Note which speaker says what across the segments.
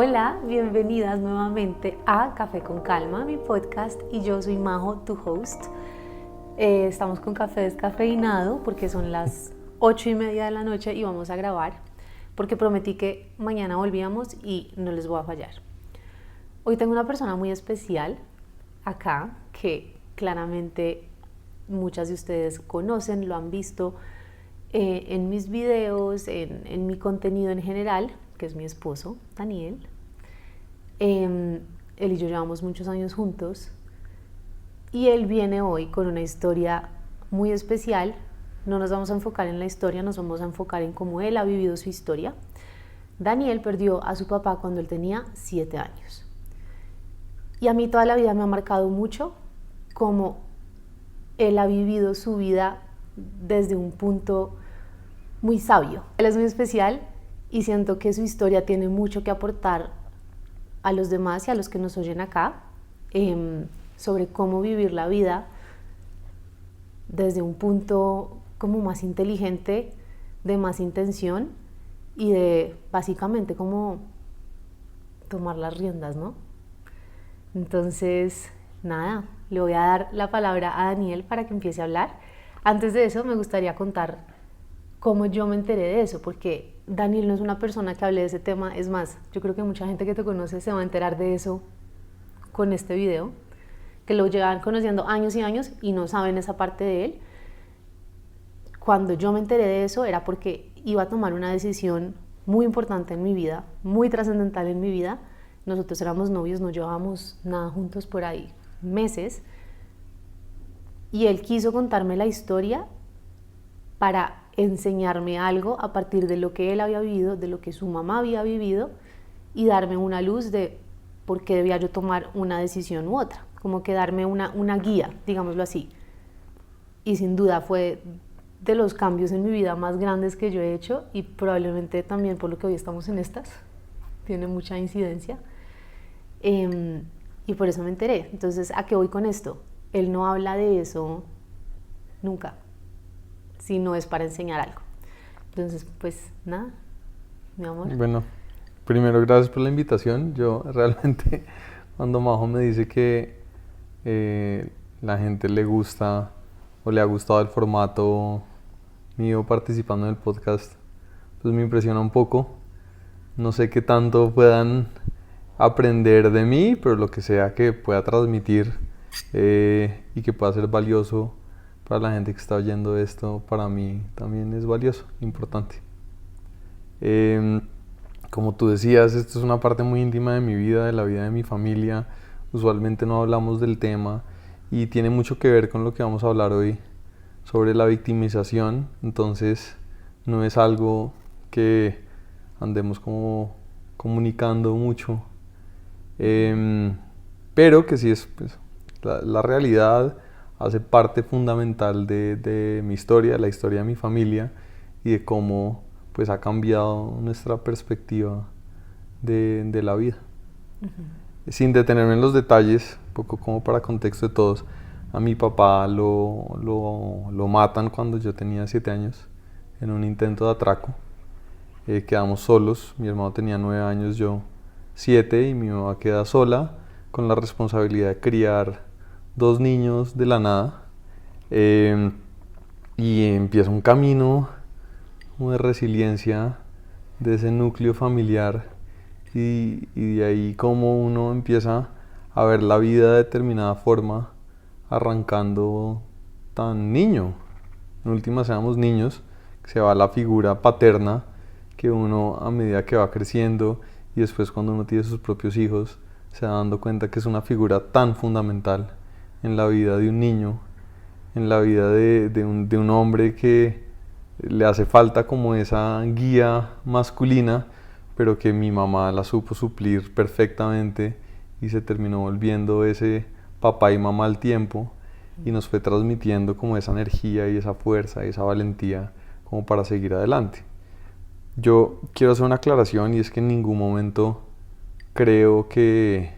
Speaker 1: Hola, bienvenidas nuevamente a Café con Calma, mi podcast, y yo soy Majo, tu host. Estamos con café descafeinado porque son las 8:30 de la noche y vamos a grabar porque prometí que mañana volvíamos y no les voy a fallar. Hoy tengo una persona muy especial acá que claramente muchas de ustedes conocen, lo han visto en mis videos, en mi contenido en general, que es mi esposo, Daniel. Él y yo llevamos muchos años juntos y él viene hoy con una historia muy especial. No nos vamos a enfocar en la historia, nos vamos a enfocar en cómo él ha vivido su historia. Daniel perdió a su papá cuando él tenía 7 años. Y a mí toda la vida me ha marcado mucho cómo él ha vivido su vida desde un punto muy sabio. Él es muy especial y siento que su historia tiene mucho que aportar a los demás y a los que nos oyen acá sobre cómo vivir la vida desde un punto como más inteligente, de más intención y de básicamente como tomar las riendas, ¿no? Entonces, nada, le voy a dar la palabra a Daniel para que empiece a hablar. Antes de eso me gustaría contar cómo yo me enteré de eso, porque Daniel no es una persona que hable de ese tema. Es más, yo creo que mucha gente que te conoce se va a enterar de eso con este video, que lo llevan conociendo años y años y no saben esa parte de él. Cuando yo me enteré de eso era porque iba a tomar una decisión muy importante en mi vida, muy trascendental en mi vida. Nosotros éramos novios, no llevábamos nada juntos por ahí meses, y él quiso contarme la historia para enseñarme algo a partir de lo que él había vivido, de lo que su mamá había vivido, y darme una luz de por qué debía yo tomar una decisión u otra, como que darme una guía, digámoslo así. Y sin duda fue de los cambios en mi vida más grandes que yo he hecho, y probablemente también por lo que hoy estamos en estas, tiene mucha incidencia. Y por eso me enteré. Entonces, ¿a qué voy con esto? Él no habla de eso nunca, si no es para enseñar algo. Entonces, pues nada, mi amor.
Speaker 2: Bueno, primero gracias por la invitación. Yo realmente cuando Majo me dice que la gente le gusta o le ha gustado el formato mío participando en el podcast, pues me impresiona un poco. No sé qué tanto puedan aprender de mí, pero lo que sea que pueda transmitir y que pueda ser valioso para la gente que está oyendo esto, para mí también es valioso, importante. Como tú decías, esto es una parte muy íntima de mi vida, de la vida de mi familia. Usualmente no hablamos del tema y tiene mucho que ver con lo que vamos a hablar hoy sobre la victimización. Entonces no es algo que andemos como comunicando mucho, pero que sí es, pues, la realidad hace parte fundamental de mi historia, de la historia de mi familia y de cómo pues ha cambiado nuestra perspectiva de la vida. Uh-huh. Sin detenerme en los detalles, un poco como para contexto de todos, a mi papá lo matan cuando yo tenía 7 años en un intento de atraco. Quedamos solos, mi hermano tenía 9 años, yo 7, y mi mamá queda sola con la responsabilidad de criar 2 niños de la nada. Y empieza un camino como de resiliencia de ese núcleo familiar y de ahí como uno empieza a ver la vida de determinada forma, arrancando tan niño. En últimas seamos niños, que se va la figura paterna, que uno a medida que va creciendo y después cuando uno tiene sus propios hijos se va dando cuenta que es una figura tan fundamental en la vida de un niño, en la vida de un hombre que le hace falta como esa guía masculina, pero que mi mamá la supo suplir perfectamente y se terminó volviendo ese papá y mamá al tiempo y nos fue transmitiendo como esa energía y esa fuerza y esa valentía como para seguir adelante. Yo quiero hacer una aclaración, y es que en ningún momento creo que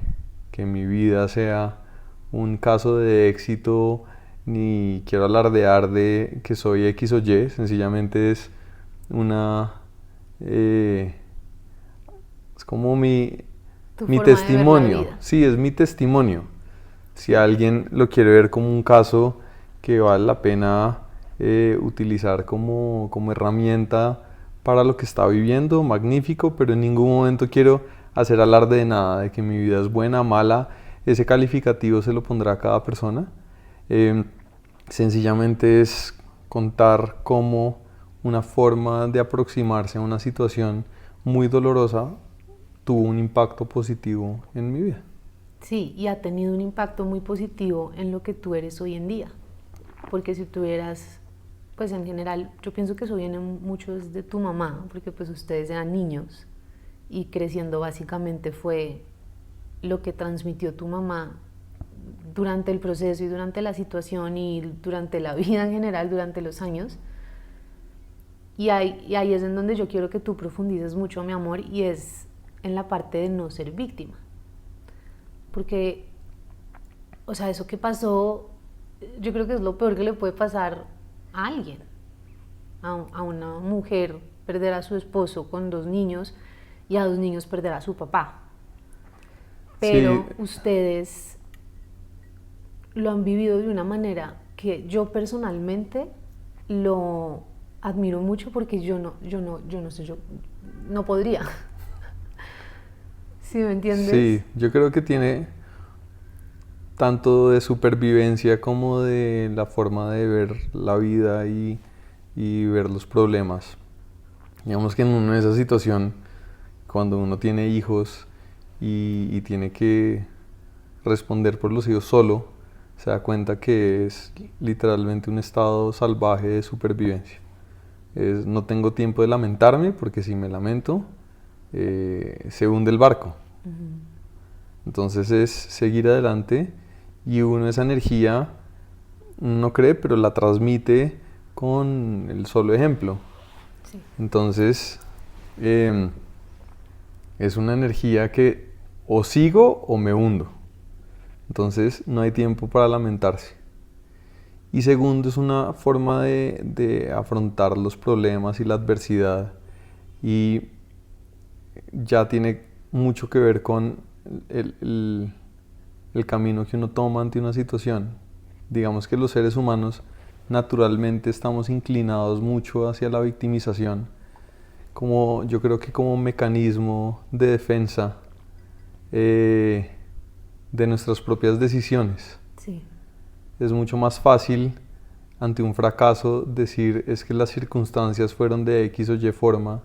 Speaker 2: mi vida sea un caso de éxito, ni quiero alardear de que soy X o Y. Sencillamente es una es como mi mi
Speaker 1: forma de ver la
Speaker 2: testimonio.
Speaker 1: vida.
Speaker 2: Sí, es mi testimonio. Si alguien lo quiere ver como un caso que vale la pena utilizar como herramienta para lo que está viviendo, magnífico, pero en ningún momento quiero hacer alarde de nada, de que mi vida es buena, mala. Ese calificativo se lo pondrá a cada persona. Sencillamente es contar cómo una forma de aproximarse a una situación muy dolorosa tuvo un impacto positivo en mi vida.
Speaker 1: Sí, y ha tenido un impacto muy positivo en lo que tú eres hoy en día. Porque si tuvieras, pues en general, yo pienso que eso viene mucho de tu mamá, porque pues ustedes eran niños y creciendo básicamente fue lo que transmitió tu mamá durante el proceso y durante la situación y durante la vida en general, durante los años. Y ahí es en donde yo quiero que tú profundices mucho, mi amor, y es en la parte de no ser víctima. Porque, o sea, eso que pasó, yo creo que es lo peor que le puede pasar a alguien, a una mujer perder a su esposo con 2 niños y a 2 niños perder a su papá. Pero
Speaker 2: Sí,
Speaker 1: ustedes lo han vivido de una manera que yo personalmente lo admiro mucho porque yo no sé, yo no podría. ¿Sí me entiendes?
Speaker 2: sí, yo creo que tiene tanto de supervivencia como de la forma de ver la vida y ver los problemas. Digamos que en una de esa situación, cuando uno tiene hijos y tiene que responder por los hijos solo, se da cuenta que es literalmente un estado salvaje de supervivencia. No tengo tiempo de lamentarme porque si me lamento, se hunde el barco. Entonces es seguir adelante y uno esa energía no cree, pero la transmite con el solo ejemplo.
Speaker 1: Sí.
Speaker 2: Entonces es una energía que o sigo o me hundo. Entonces no hay tiempo para lamentarse. Y segundo, es una forma de afrontar los problemas y la adversidad. Y ya tiene mucho que ver con el camino que uno toma ante una situación. Digamos que los seres humanos naturalmente estamos inclinados mucho hacia la victimización, como yo creo que como mecanismo de defensa de nuestras propias decisiones.
Speaker 1: Sí.
Speaker 2: Es mucho más fácil ante un fracaso decir es que las circunstancias fueron de X o Y forma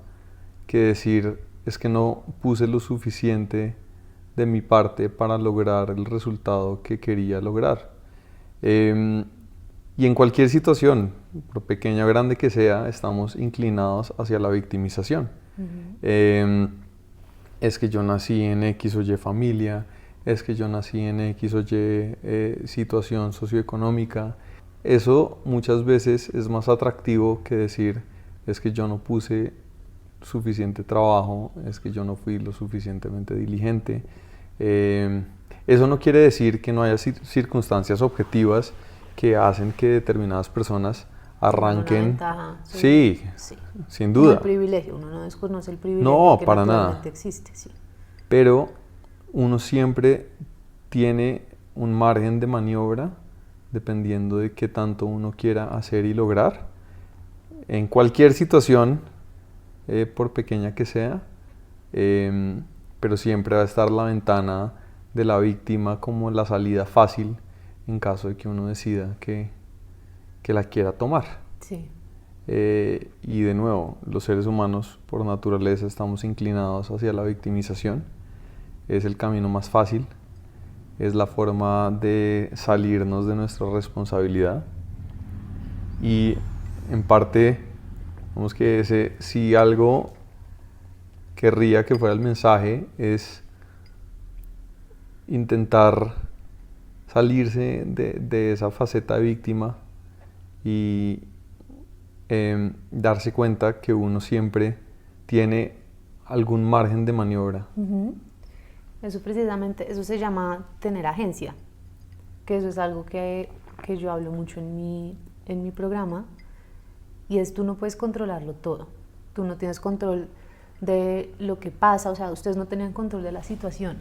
Speaker 2: que decir es que no puse lo suficiente de mi parte para lograr el resultado que quería lograr. Y en cualquier situación, por pequeña o grande que sea, estamos inclinados hacia la victimización. Es que yo nací en X o Y familia, es que yo nací en X o Y situación socioeconómica. Eso muchas veces es más atractivo que decir es que yo no puse suficiente trabajo, es que yo no fui lo suficientemente diligente. Eso no quiere decir que no haya circunstancias objetivas que hacen que determinadas personas arranquen.
Speaker 1: Ventaja,
Speaker 2: sí,
Speaker 1: sí,
Speaker 2: sin
Speaker 1: como el
Speaker 2: duda.
Speaker 1: privilegio, uno no desconoce el privilegio
Speaker 2: No,
Speaker 1: que
Speaker 2: para
Speaker 1: naturalmente
Speaker 2: nada.
Speaker 1: existe, sí.
Speaker 2: Pero uno siempre tiene un margen de maniobra dependiendo de qué tanto uno quiera hacer y lograr. En cualquier situación, por pequeña que sea, pero siempre va a estar la ventana de la víctima como la salida fácil en caso de que uno decida que la quiera tomar.
Speaker 1: Sí.
Speaker 2: Y de nuevo, los seres humanos por naturaleza estamos inclinados hacia la victimización. Es el camino más fácil, es la forma de salirnos de nuestra responsabilidad. Y en parte, vamos que si algo querría que fuera el mensaje es intentar salirse de esa faceta de víctima y darse cuenta que uno siempre tiene algún margen de maniobra.
Speaker 1: Eso precisamente, eso se llama tener agencia, que eso es algo que yo hablo mucho en mi programa, y es tú no puedes controlarlo todo, tú no tienes control de lo que pasa, o sea, ustedes no tenían control de la situación.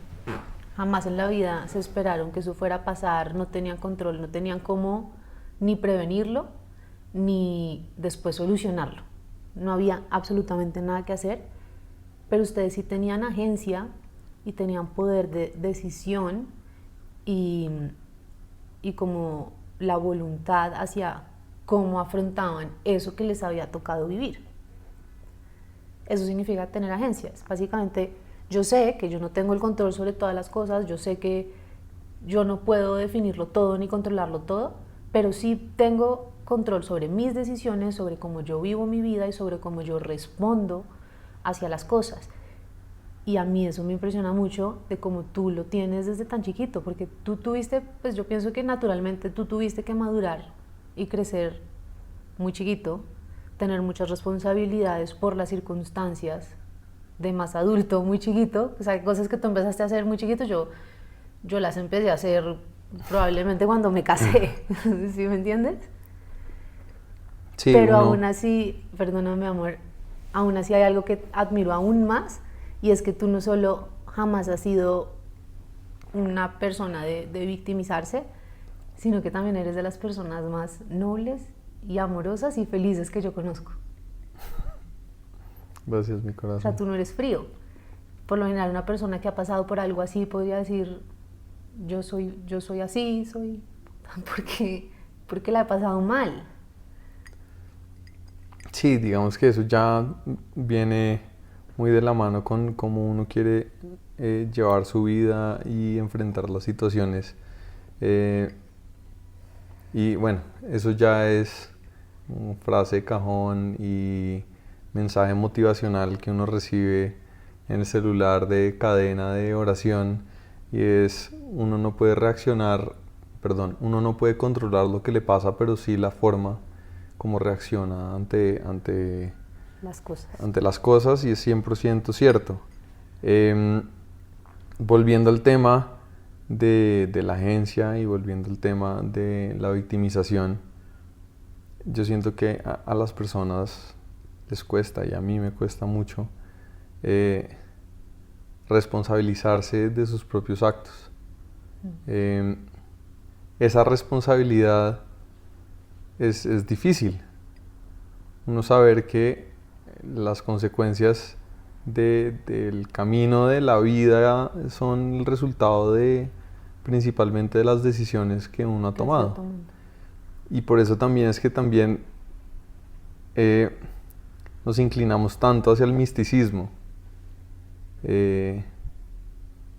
Speaker 1: Jamás en la vida se esperaron que eso fuera a pasar, no tenían control, no tenían cómo ni prevenirlo, ni después solucionarlo. No había absolutamente nada que hacer, pero ustedes sí tenían agencia y tenían poder de decisión y como la voluntad hacia cómo afrontaban eso que les había tocado vivir. Eso significa tener agencias. Básicamente, yo sé que yo no tengo el control sobre todas las cosas, yo sé que yo no puedo definirlo todo ni controlarlo todo, pero sí tengo control sobre mis decisiones, sobre cómo yo vivo mi vida y sobre cómo yo respondo hacia las cosas. Y a mí eso me impresiona mucho de cómo tú lo tienes desde tan chiquito, porque tú tuviste, pues yo pienso que naturalmente tú tuviste que madurar y crecer muy chiquito, tener muchas responsabilidades por las circunstancias de más adulto, muy chiquito, o sea, cosas que tú empezaste a hacer muy chiquito, yo las empecé a hacer probablemente cuando me casé, ¿sí me entiendes?
Speaker 2: Sí,
Speaker 1: Pero
Speaker 2: uno,
Speaker 1: aún así, perdóname amor, aún así hay algo que admiro aún más, y es que tú no solo jamás has sido una persona de victimizarse, sino que también eres de las personas más nobles y amorosas y felices que yo conozco.
Speaker 2: gracias mi
Speaker 1: O sea,
Speaker 2: corazón.
Speaker 1: tú no eres frío. Por lo general, una persona que ha pasado por algo así podría decir, yo soy así, soy porque la he pasado mal.
Speaker 2: Sí, digamos que eso ya viene muy de la mano con cómo uno quiere llevar su vida y enfrentar las situaciones. Eh, y bueno, eso ya es frase de cajón y mensaje motivacional que uno recibe en el celular de cadena de oración, y es uno no puede reaccionar, perdón, uno no puede controlar lo que le pasa, pero sí la forma como reacciona
Speaker 1: Las cosas.
Speaker 2: ante las cosas, y es 100% cierto. Eh, Volviendo al tema de la agencia y volviendo al tema de la victimización, yo siento que a las personas les cuesta, y a mí me cuesta mucho, eh, responsabilizarse de sus propios actos. Eh, Esa responsabilidad es difícil. Uno saber que las consecuencias del camino de la vida son el resultado de principalmente de las decisiones que uno ha tomado. Y por eso también es que también nos inclinamos tanto hacia el misticismo,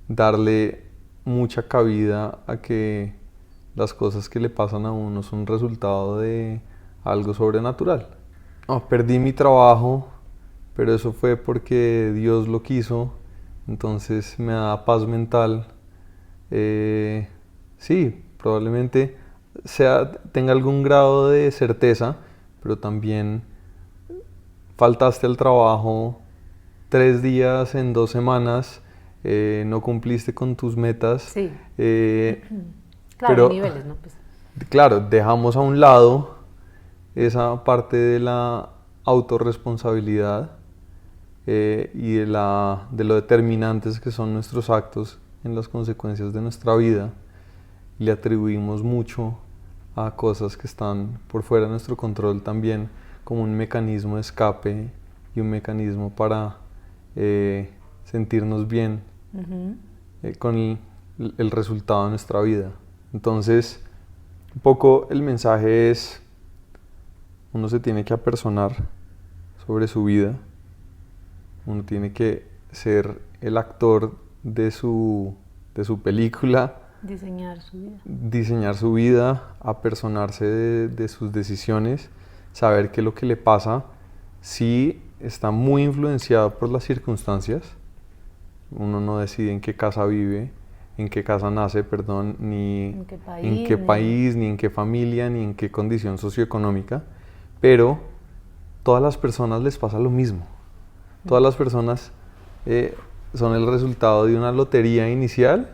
Speaker 2: darle mucha cabida a que las cosas que le pasan a uno son resultado de algo sobrenatural. No, perdí mi trabajo, pero eso fue porque Dios lo quiso, entonces me da paz mental. Sí, probablemente tenga algún grado de certeza, pero también faltaste al trabajo 3 días en 2 semanas, no cumpliste con tus metas.
Speaker 1: Sí. Claro,
Speaker 2: Pero,
Speaker 1: hay niveles, ¿no? Pues,
Speaker 2: claro, dejamos a un lado esa parte de la autorresponsabilidad y de lo determinantes que son nuestros actos en las consecuencias de nuestra vida, y le atribuimos mucho a cosas que están por fuera de nuestro control también, como un mecanismo de escape y un mecanismo para sentirnos bien con el resultado de nuestra vida. Entonces, un poco el mensaje es, uno se tiene que apersonar sobre su vida, uno tiene que ser el actor de su película, diseñar su vida, apersonarse de sus decisiones, saber que lo que le pasa sí está muy influenciado por las circunstancias. Uno no decide en qué casa vive, en qué casa nace, perdón, ni en qué país, ni en qué familia, ni en qué condición socioeconómica, pero todas las personas les pasa lo mismo. Todas las personas son el resultado de una lotería inicial,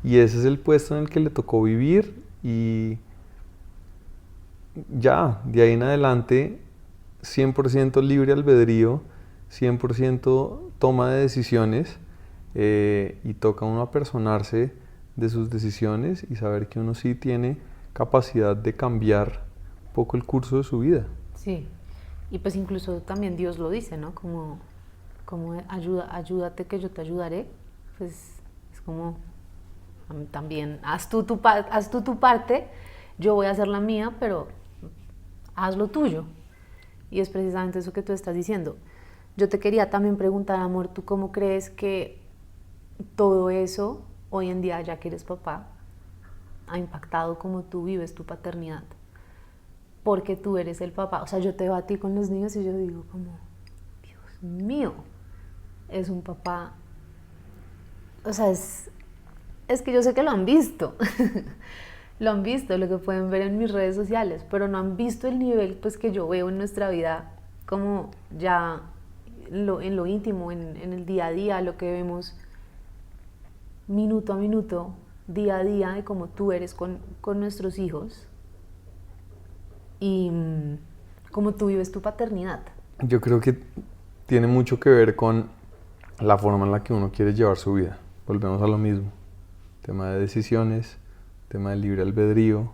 Speaker 2: y ese es el puesto en el que le tocó vivir, y ya, de ahí en adelante 100% libre albedrío 100% toma de decisiones y toca a uno apersonarse de sus decisiones y saber que uno sí tiene capacidad de cambiar un poco el curso de su vida.
Speaker 1: Sí, y pues incluso también Dios lo dice, ¿no? Como ayúdate que yo te ayudaré. Pues es como también haz tú tu parte, yo voy a hacer la mía, pero haz lo tuyo. Y es precisamente eso que tú estás diciendo. Yo te quería también preguntar, amor, ¿tú cómo crees que todo eso, hoy en día ya que eres papá, ha impactado cómo tú vives tu paternidad? Porque tú eres el papá. O sea, yo te veo a ti con los niños y yo digo como, Dios mío, es un papá. O sea, es que yo sé que lo han visto. Lo han visto, lo que pueden ver en mis redes sociales, pero no han visto el nivel pues, que yo veo en nuestra vida, como ya en lo íntimo, en el día a día, lo que vemos minuto a minuto, día a día, de cómo tú eres con nuestros hijos y cómo tú vives tu paternidad.
Speaker 2: Yo creo que tiene mucho que ver con la forma en la que uno quiere llevar su vida. Volvemos a lo mismo. Tema de decisiones, tema del libre albedrío.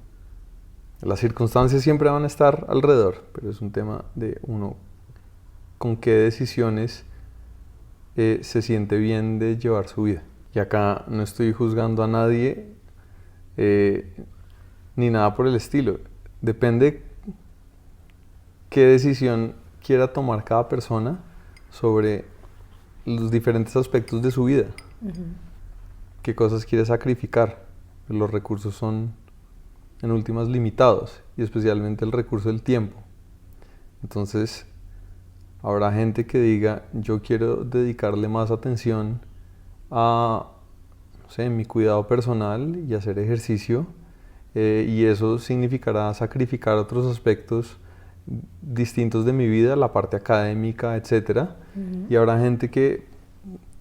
Speaker 2: Las circunstancias siempre van a estar alrededor, pero es un tema de uno con qué decisiones se siente bien de llevar su vida. Y acá no estoy juzgando a nadie ni nada por el estilo. Depende qué decisión quiera tomar cada persona sobre los diferentes aspectos de su vida. Qué cosas quiere sacrificar. Los recursos son en últimas limitados y especialmente el recurso del tiempo. Entonces habrá gente que diga, yo quiero dedicarle más atención a, no sé, mi cuidado personal y hacer ejercicio, y eso significará sacrificar otros aspectos distintos de mi vida, la parte académica, etc. Y habrá gente que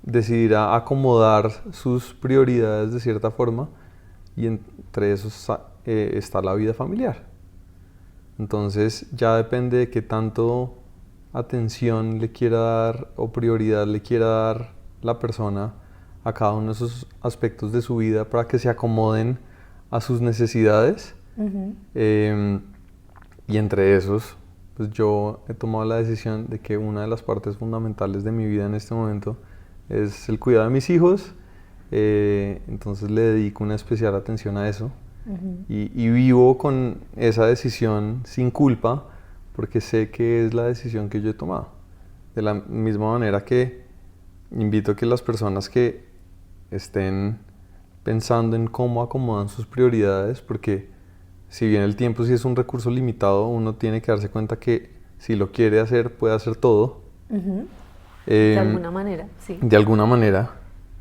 Speaker 2: decidirá acomodar sus prioridades de cierta forma y entre esos está la vida familiar. Entonces ya depende de qué tanto atención le quiera dar o prioridad le quiera dar la persona a cada uno de esos aspectos de su vida para que se acomoden a sus necesidades. Y entre esos, pues yo he tomado la decisión de que una de las partes fundamentales de mi vida en este momento es el cuidado de mis hijos. Entonces le dedico una especial atención a eso. Y vivo con esa decisión sin culpa porque sé que es la decisión que yo he tomado. De la misma manera que invito a que las personas que estén pensando en cómo acomodan sus prioridades, porque si bien el tiempo sí es un recurso limitado, uno tiene que darse cuenta que si lo quiere hacer, puede hacer todo.
Speaker 1: De alguna manera, sí.
Speaker 2: De alguna manera.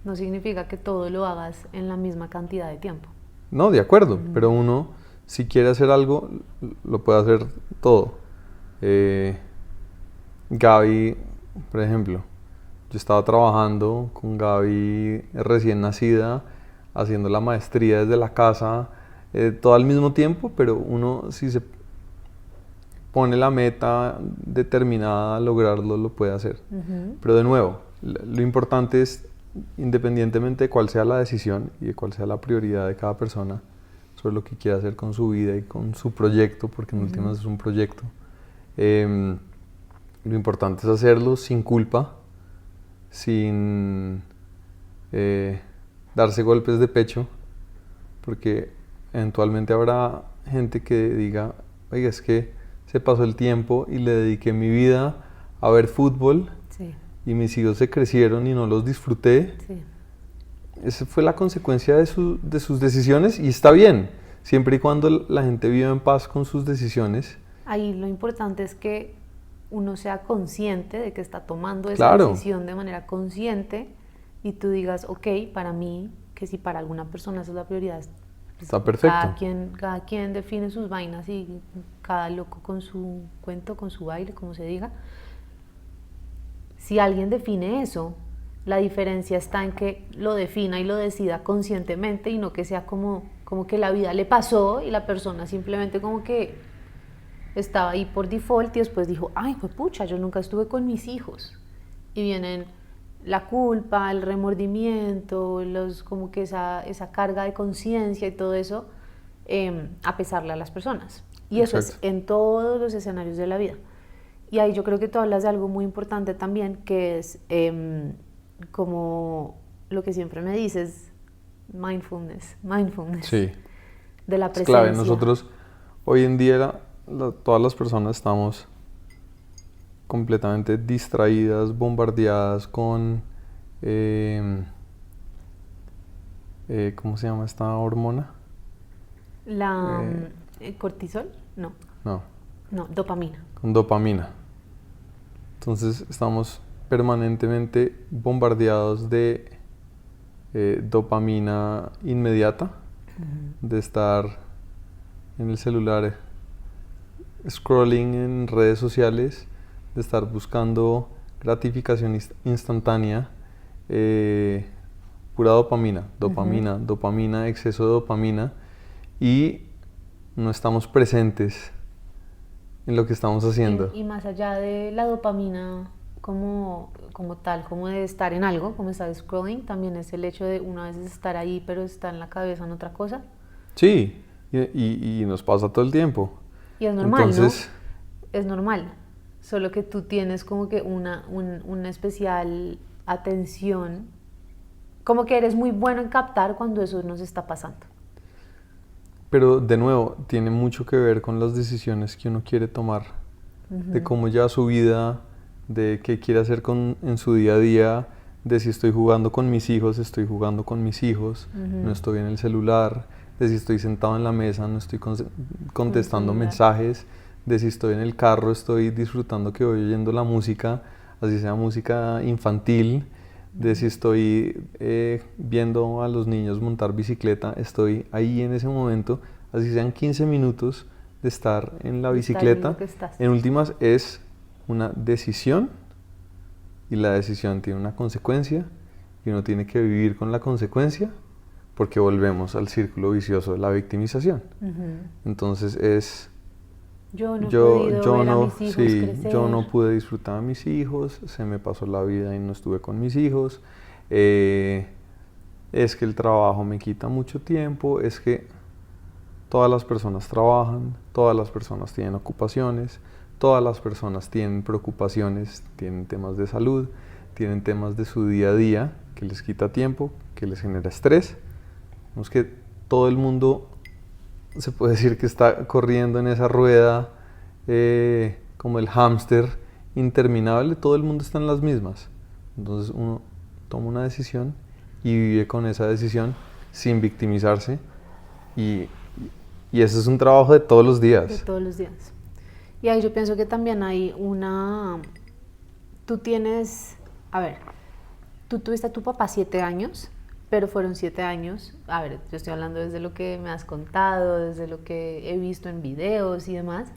Speaker 1: No significa que todo lo hagas en la misma cantidad de tiempo.
Speaker 2: No, de acuerdo, pero uno, si quiere hacer algo, lo puede hacer todo. Gaby, por ejemplo, yo estaba trabajando con Gaby recién nacida, haciendo la maestría desde la casa, todo al mismo tiempo, pero uno si se pone la meta determinada a lograrlo, lo puede hacer. Pero de nuevo, lo importante es, independientemente de cuál sea la decisión y de cuál sea la prioridad de cada persona sobre lo que quiera hacer con su vida y con su proyecto, porque en últimas es un proyecto, lo importante es hacerlo sin culpa, sin darse golpes de pecho, porque eventualmente habrá gente que diga, oiga, es que se pasó el tiempo y le dediqué mi vida a ver fútbol.
Speaker 1: Sí.
Speaker 2: Y mis hijos se crecieron y no los disfruté. Sí. Esa fue la consecuencia de sus decisiones y está bien, siempre y cuando la gente viva en paz con sus decisiones.
Speaker 1: Ahí lo importante es que uno sea consciente de que está tomando esa decisión de manera consciente y tú digas, ok, para mí, que si para alguna persona esa es la prioridad, pues
Speaker 2: está perfecto.
Speaker 1: Cada quien define sus vainas y cada loco con su cuento, con su baile, como se diga. Si alguien define eso, la diferencia está en que lo defina y lo decida conscientemente y no que sea como que la vida le pasó y la persona simplemente como que estaba ahí por default y después dijo, ay, pues pucha, yo nunca estuve con mis hijos. y vienen la culpa, el remordimiento, como que esa carga de conciencia y todo eso, a pesarle a las personas. Y eso es en todos los escenarios de la vida. Y ahí yo creo que tú hablas de algo muy importante también, que es como lo que siempre me dices, mindfulness,
Speaker 2: Sí.
Speaker 1: de la
Speaker 2: Es
Speaker 1: presencia.
Speaker 2: clave. Nosotros hoy en día todas las personas estamos completamente distraídas, bombardeadas con ¿cómo se llama esta hormona?
Speaker 1: La cortisol, no, dopamina.
Speaker 2: Con dopamina. Entonces estamos permanentemente bombardeados de dopamina inmediata, de estar en el celular scrolling en redes sociales, de estar buscando gratificación instantánea, pura dopamina, exceso de dopamina, y no estamos presentes en lo que estamos haciendo.
Speaker 1: Y más allá de la dopamina como tal, como de estar en algo, como estar scrolling, también es el hecho de una vez estar ahí, pero está en la cabeza en otra cosa.
Speaker 2: Sí, y nos pasa todo el tiempo.
Speaker 1: Y es normal,
Speaker 2: entonces,
Speaker 1: ¿no? Es normal, solo que tú tienes como que una especial atención, como que eres muy bueno en captar cuando eso nos está pasando.
Speaker 2: Pero de nuevo, tiene mucho que ver con las decisiones que uno quiere tomar, de cómo lleva su vida, de qué quiere hacer en su día a día, de si estoy jugando con mis hijos, no estoy en el celular, de si estoy sentado en la mesa, no estoy contestando mensajes, de si estoy en el carro, estoy disfrutando que voy oyendo la música, así sea música infantil, de si estoy viendo a los niños montar bicicleta, estoy ahí en ese momento, así sean 15 minutos de estar en la bicicleta. En últimas es una decisión, y la decisión tiene una consecuencia, y uno tiene que vivir con la consecuencia, porque volvemos al círculo vicioso de la victimización. Entonces es... Yo no pude disfrutar a mis hijos, se me pasó la vida y no estuve con mis hijos, es que el trabajo me quita mucho tiempo, es que todas las personas trabajan, todas las personas tienen ocupaciones, todas las personas tienen preocupaciones, tienen temas de salud, tienen temas de su día a día que les quita tiempo, que les genera estrés. Es que todo el mundo se puede decir que está corriendo en esa rueda como el hámster interminable, todo el mundo está en las mismas. Entonces uno toma una decisión y vive con esa decisión sin victimizarse, y ese es un trabajo de todos los días.
Speaker 1: De todos los días. Y ahí yo pienso que también hay tú tienes, tú tuviste a tu papá 7 años, pero fueron 7 años, yo estoy hablando desde lo que me has contado, desde lo que he visto en videos y demás,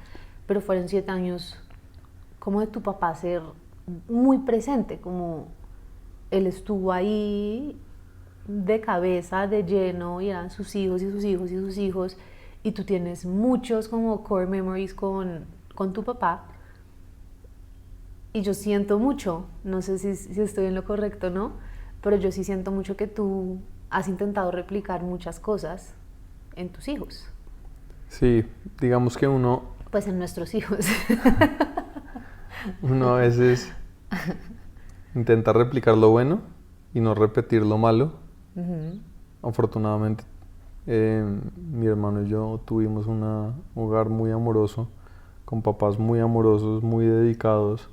Speaker 1: pero fueron 7 años como de tu papá ser muy presente, como él estuvo ahí de cabeza, de lleno, y eran sus hijos y sus hijos y sus hijos, y tú tienes muchos como core memories con tu papá, y yo siento mucho, no sé si estoy en lo correcto, ¿no? Pero yo sí siento mucho que tú has intentado replicar muchas cosas en tus hijos.
Speaker 2: Sí, digamos que uno...
Speaker 1: Pues en nuestros hijos.
Speaker 2: Uno a veces intenta replicar lo bueno y no repetir lo malo. Afortunadamente, mi hermano y yo tuvimos un hogar muy amoroso, con papás muy amorosos, muy dedicados.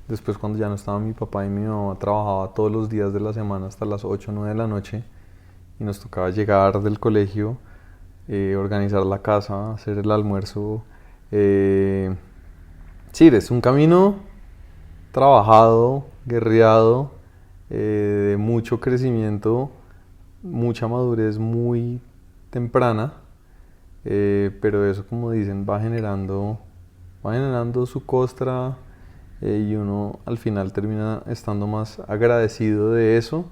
Speaker 2: Después, cuando ya no estaba mi papá y mi mamá, trabajaba todos los días de la semana hasta las 8 o 9 de la noche, y nos tocaba llegar del colegio, organizar la casa, hacer el almuerzo. Sí, es un camino trabajado, guerreado, de mucho crecimiento, mucha madurez muy temprana, pero eso, como dicen, va generando su costra, y uno al final termina estando más agradecido de eso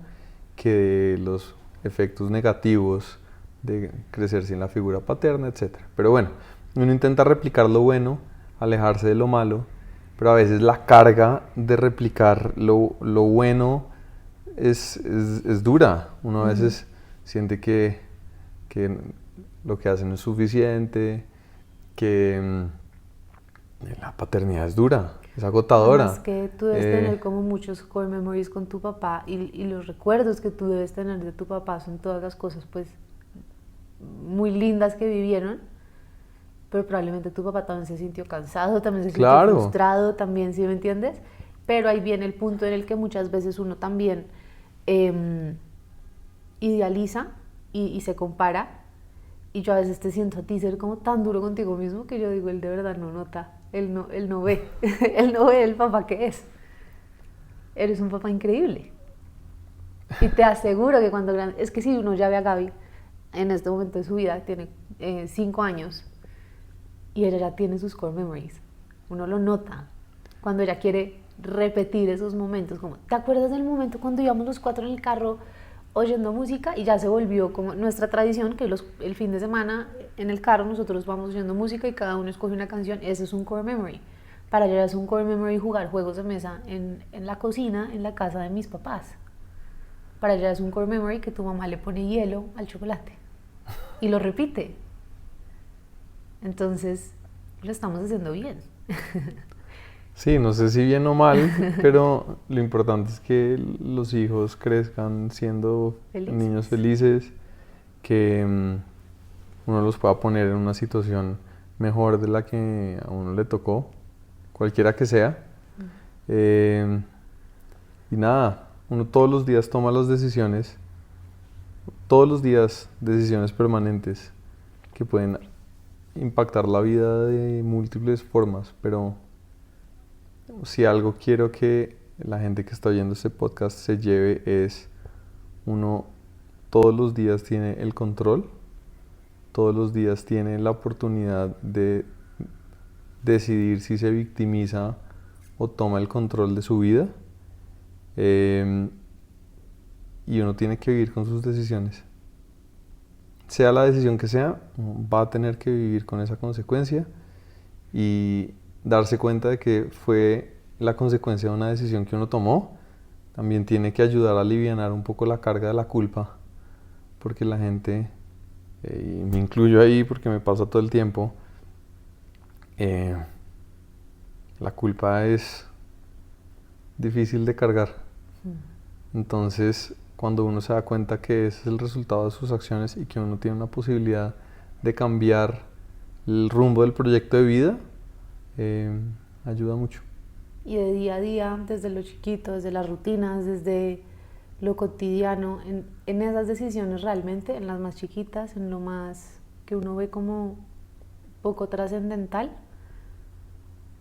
Speaker 2: que de los efectos negativos de crecer sin la figura paterna, etc. Pero bueno, uno intenta replicar lo bueno, alejarse de lo malo, pero a veces la carga de replicar lo bueno es dura. Uno a veces siente que lo que hacen es suficiente, que la paternidad es dura, es agotadora.
Speaker 1: Además que tú debes tener como muchos core memories con tu papá y los recuerdos que tú debes tener de tu papá son todas las cosas pues muy lindas que vivieron, pero probablemente tu papá también se sintió cansado, también se sintió frustrado, también, ¿sí me entiendes? Pero ahí viene el punto en el que muchas veces uno también idealiza y se compara. Y yo a veces te siento a ti ser como tan duro contigo mismo que yo digo, él de verdad no nota, él no ve, él no ve el papá que es. Eres un papá increíble. Y te aseguro que cuando es que si uno ya ve a Gaby en este momento de su vida, tiene 5 años, y ella ya tiene sus core memories. Uno lo nota cuando ella quiere repetir esos momentos, como, ¿te acuerdas del momento cuando íbamos los 4 en el carro oyendo música? Y ya se volvió como nuestra tradición que el fin de semana en el carro nosotros vamos oyendo música y cada uno escoge una canción. Ese es un core memory. Para ella es un core memory jugar juegos de mesa en la cocina, en la casa de mis papás. Para ella es un core memory que tu mamá le pone hielo al chocolate y lo repite. Entonces, lo estamos haciendo bien.
Speaker 2: Sí, no sé si bien o mal, pero lo importante es que los hijos crezcan siendo niños felices, que uno los pueda poner en una situación mejor de la que a uno le tocó, cualquiera que sea. Y nada, uno todos los días toma las decisiones, todos los días decisiones permanentes que pueden impactar la vida de múltiples formas, pero si algo quiero que la gente que está oyendo este podcast se lleve es uno todos los días tiene el control, todos los días tiene la oportunidad de decidir si se victimiza o toma el control de su vida, y uno tiene que vivir con sus decisiones. Sea la decisión que sea, va a tener que vivir con esa consecuencia y darse cuenta de que fue la consecuencia de una decisión que uno tomó. También tiene que ayudar a alivianar un poco la carga de la culpa, porque la gente, y me incluyo ahí porque me pasa todo el tiempo, la culpa es difícil de cargar. Entonces, cuando uno se da cuenta que ese es el resultado de sus acciones y que uno tiene una posibilidad de cambiar el rumbo del proyecto de vida, ayuda mucho.
Speaker 1: Y de día a día, desde lo chiquito, desde las rutinas, desde lo cotidiano, en esas decisiones realmente, en las más chiquitas, en lo más que uno ve como poco trascendental,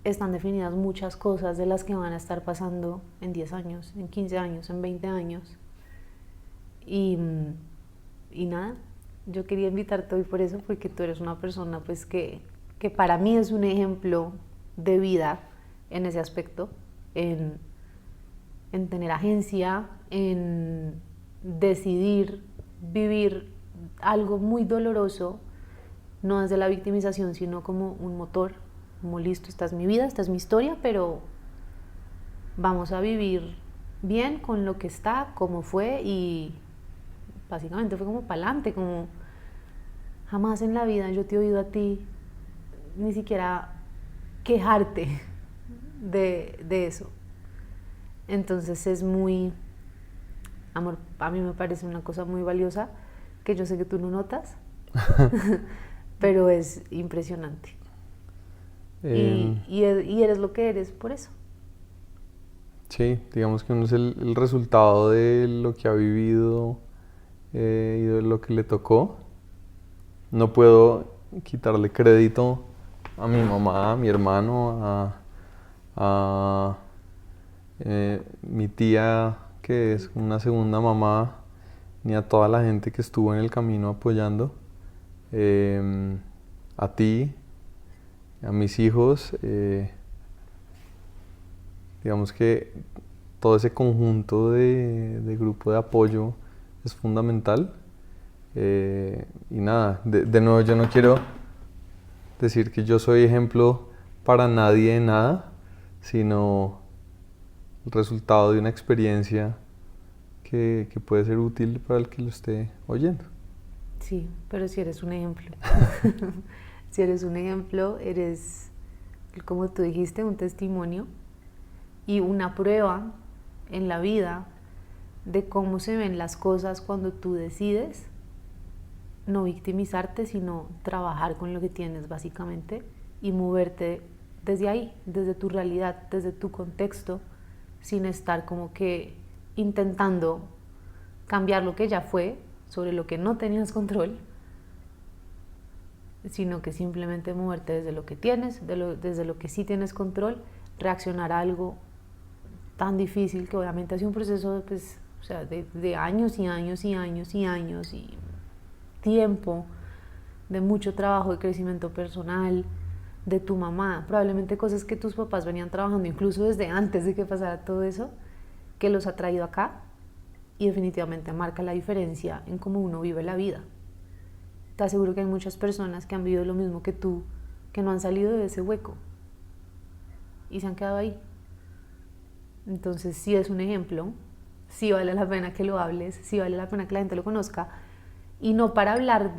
Speaker 1: están definidas muchas cosas de las que van a estar pasando en 10 años, en 15 años, en 20 años. Y nada, yo quería invitarte hoy por eso, porque tú eres una persona pues que para mí es un ejemplo de vida en ese aspecto, en tener agencia, en decidir vivir algo muy doloroso, no desde la victimización, sino como un motor, como listo, esta es mi vida, esta es mi historia, pero vamos a vivir bien con lo que está, como fue, y básicamente fue como pa'lante, como jamás en la vida yo te he oído a ti ni siquiera quejarte de eso. Entonces es muy, amor, a mí me parece una cosa muy valiosa que yo sé que tú no notas, pero es impresionante. Y eres lo que eres por eso.
Speaker 2: Sí, digamos que uno es el resultado de lo que ha vivido y de lo que le tocó. No puedo quitarle crédito a mi mamá, a mi hermano, a mi tía, que es una segunda mamá, ni a toda la gente que estuvo en el camino apoyando, a ti, a mis hijos. Digamos que todo ese conjunto de grupo de apoyo es fundamental. Y nada, de nuevo yo no quiero decir que yo soy ejemplo para nadie de nada, sino el resultado de una experiencia que puede ser útil para el que lo esté oyendo.
Speaker 1: Sí, pero si eres un ejemplo. Si eres un ejemplo, eres, como tú dijiste, un testimonio y una prueba en la vida de cómo se ven las cosas cuando tú decides no victimizarte, sino trabajar con lo que tienes básicamente y moverte desde ahí, desde tu realidad, desde tu contexto, sin estar como que intentando cambiar lo que ya fue, sobre lo que no tenías control, sino que simplemente moverte desde lo que tienes, desde lo que sí tienes control, reaccionar a algo tan difícil que obviamente ha sido un proceso pues, o sea, de años y años y años y años y tiempo, de mucho trabajo, de crecimiento personal, de tu mamá, probablemente cosas que tus papás venían trabajando incluso desde antes de que pasara todo eso, que los ha traído acá y definitivamente marca la diferencia en cómo uno vive la vida. Te aseguro que hay muchas personas que han vivido lo mismo que tú, que no han salido de ese hueco y se han quedado ahí. Entonces sí es un ejemplo, sí vale la pena que lo hables, sí vale la pena que la gente lo conozca, y no para hablar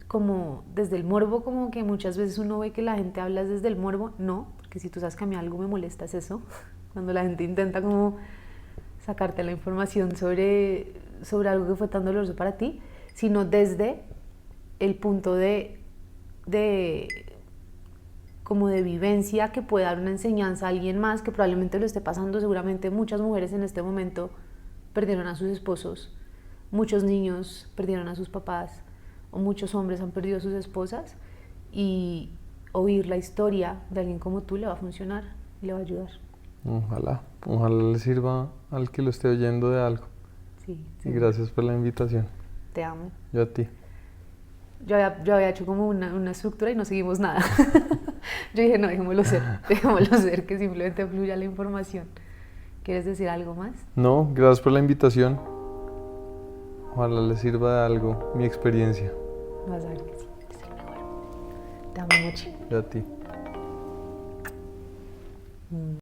Speaker 1: como desde el morbo, como que muchas veces uno ve que la gente habla desde el morbo, no, porque si tú sabes que a mí algo me molesta es eso, cuando la gente intenta como sacarte la información sobre algo que fue tan doloroso para ti, sino desde el punto como de vivencia que puede dar una enseñanza a alguien más que probablemente lo esté pasando. Seguramente muchas mujeres en este momento perdieron a sus esposos, muchos niños perdieron a sus papás, o muchos hombres han perdido a sus esposas, y oír la historia de alguien como tú le va a funcionar y le va a ayudar.
Speaker 2: Ojalá le sirva al que lo esté oyendo de algo.
Speaker 1: Sí,
Speaker 2: y gracias por la invitación.
Speaker 1: Te amo.
Speaker 2: Yo a ti.
Speaker 1: Yo había hecho como una estructura y no seguimos nada. Yo dije, no, dejémoslo ser, que simplemente fluya la información. ¿Quieres decir algo más?
Speaker 2: No, gracias por la invitación. Ojalá le sirva de algo mi experiencia.
Speaker 1: Vas a ver que sí, eres el mejor. Te amo mucho.
Speaker 2: Yo a ti.